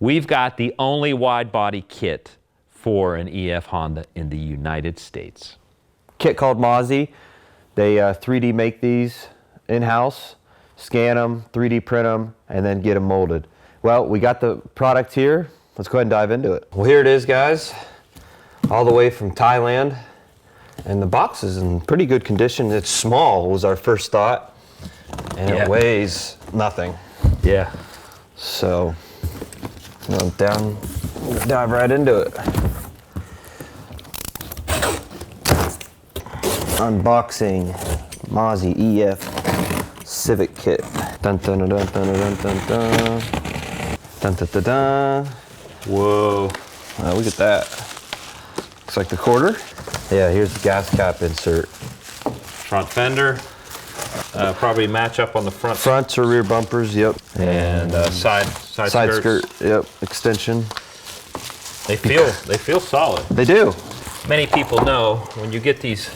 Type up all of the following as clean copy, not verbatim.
We've got the only wide body kit for an EF Honda in the United States. Kit called Mazy. They 3D make these in-house, scan them, 3D print them, and then get them molded. Well, we got the product here. Let's go ahead and dive into it. Well, here it is, guys. All the way from Thailand. And the box is in pretty good condition. It's small, was our first thought. And it weighs nothing. Yeah. So, dive right into it. Unboxing Mazy EF Civic kit. Dun dun dun dun dun dun dun dun. Dun dun dun dun. Whoa. Look at that. Looks like the quarter. Yeah, here's the gas cap insert. Front fender. Probably match up on the front. Fronts or rear bumpers, yep. And side skirt, yep. Extension. They feel solid. They do. Many people know when you get these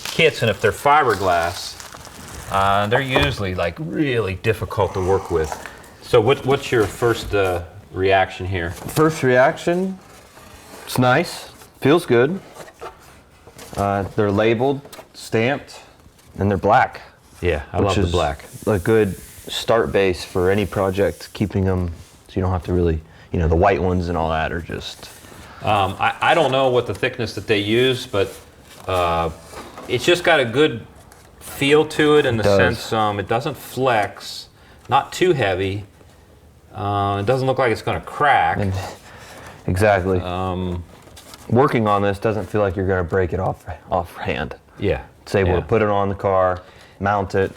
kits, and if they're fiberglass, they're usually like really difficult to work with. So what's your first reaction here? First reaction, it's nice, feels good. They're labeled, stamped, and they're black. Yeah, I love the black. A good start base for any project, keeping them so you don't have to really, the white ones and all that are just... I don't know what the thickness that they use, but it's just got a good feel to it in the sense it doesn't flex, not too heavy. It doesn't look like it's going to crack. Exactly. Working on this doesn't feel like you're going to break it off hand. Yeah. It's able to put it on the car, mount it,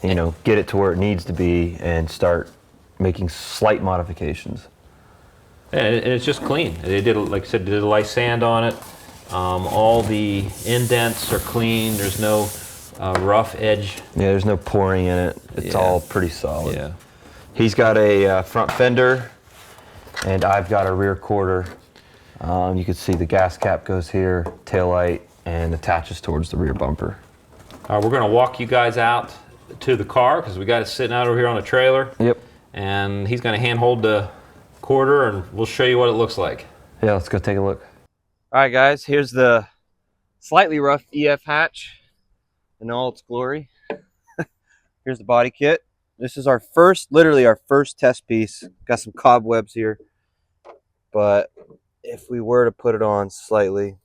get it to where it needs to be, and start making slight modifications. And it's just clean. They did, like I said, they did a light sand on it. All the indents are clean. There's no rough edge. Yeah, there's no pouring in it. It's all pretty solid. Yeah. He's got a front fender, and I've got a rear quarter. You can see the gas cap goes here, tail light, and attaches towards the rear bumper. We're going to walk you guys out to the car because we got it sitting out over here on the trailer. Yep. And he's going to hand hold the quarter, and we'll show you what it looks like. Yeah, let's go take a look. All right, guys, here's the slightly rough EF hatch in all its glory. Here's the body kit. This is literally our first test piece. Got some cobwebs here, but if we were to put it on slightly,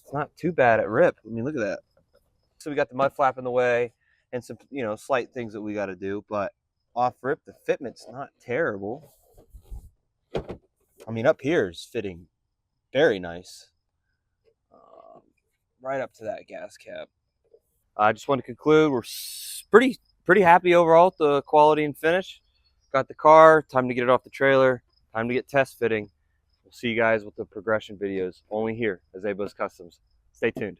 it's not too bad at rip. I mean, look at that. So we got the mud flap in the way and some, slight things that we got to do, but off rip, the fitment's not terrible. I mean, up here is fitting very nice. Right up to that gas cap. I just want to conclude, we're pretty happy overall with the quality and finish. Got the car, time to get it off the trailer, time to get test fitting. We'll see you guys with the progression videos only here at Zabos Customs. Stay tuned.